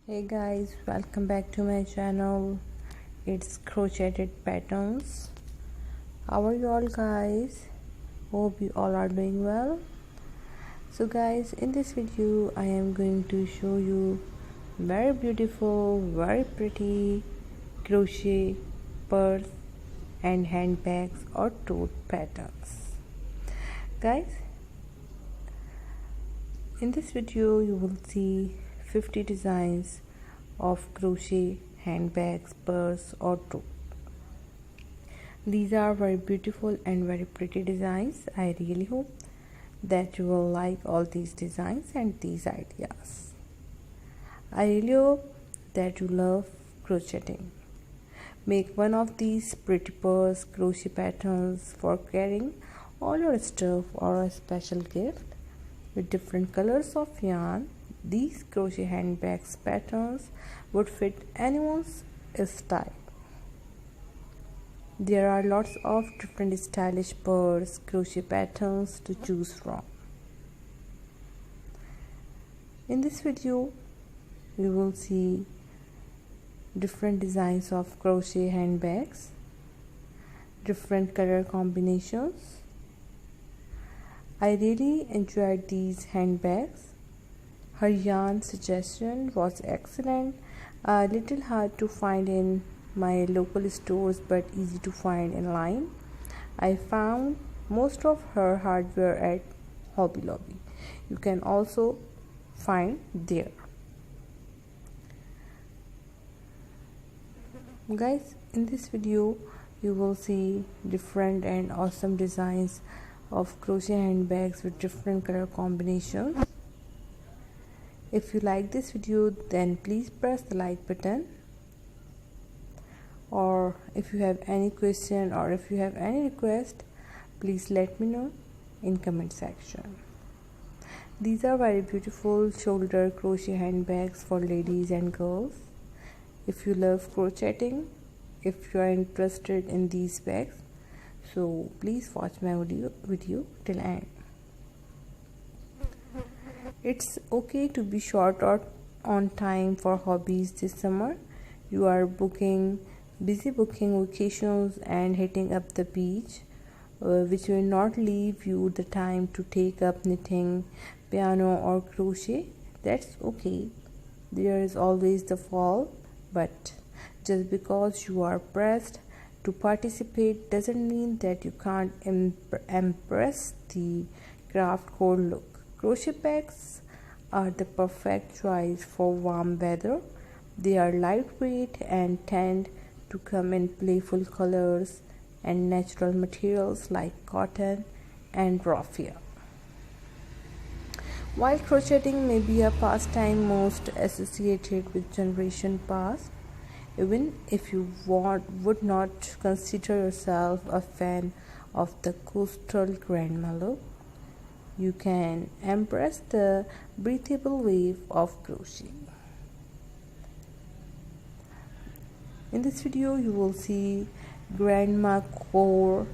Hey guys, welcome back to my channel. It's crocheted patterns. How are you all guys? Hope you all are doing well. So guys, in this video I am going to show you very beautiful, very pretty crochet purse and handbags or tote patterns. Guys, in this video you will see 50 designs of crochet handbags, purse or tote. These are very beautiful and very pretty designs. I really hope that you will like all these designs and these ideas. I really hope that you love crocheting. Make one of these pretty purse crochet patterns for carrying all your stuff or a special gift with different colors of yarn. These crochet handbags patterns would fit anyone's style. There are lots of different stylish purse crochet patterns to choose from. In this video, you will see different designs of crochet handbags, different color combinations. I really enjoyed these handbags. Her yarn suggestion was excellent, a little hard to find in my local stores but easy to find online. I found most of her hardware at Hobby Lobby. You can also find there. Guys, in this video you will see different and awesome designs of crochet handbags with different color combinations. If you like this video, then please press the like button, or if you have any question or if you have any request, please let me know in comment section. These are very beautiful shoulder crochet handbags for ladies and girls. If you love crocheting, if you are interested in these bags, so please watch my video till end. It's okay to be short or on time for hobbies this summer. You are busy booking vacations and hitting up the beach, which will not leave you the time to take up knitting, piano or crochet. That's okay. There is always the fall, but just because you are pressed to participate doesn't mean that you can't embrace the craft core look. Crochet bags are the perfect choice for warm weather. They are lightweight and tend to come in playful colors and natural materials like cotton and raffia. While crocheting may be a pastime most associated with generation past, even if you would not consider yourself a fan of the coastal grandmother, you can embrace the breathable wave of crochet. In this video, you will see grandma core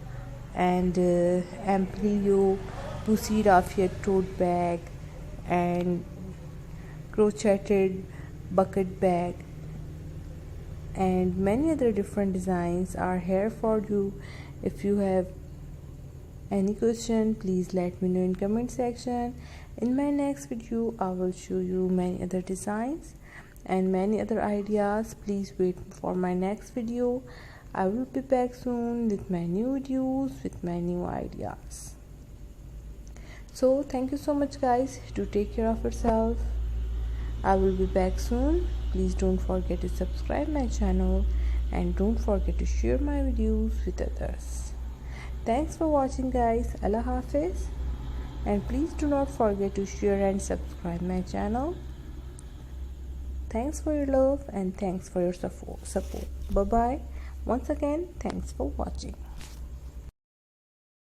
and amplio pussy raffia tote bag and crocheted bucket bag, and many other different designs are here for you. If you have any question, please let me know in comment section. In my next video I will show you many other designs and many other ideas. Please wait for my next video. I will be back soon with my new videos, with my new ideas. So thank you so much guys, to take care of yourself. I will be back soon. Please don't forget to subscribe my channel and don't forget to share my videos with others. Thanks for watching guys. Allah Hafiz, and please do not forget to share and subscribe my channel. Thanks for your love and thanks for your support. Bye bye. Once again, thanks for watching.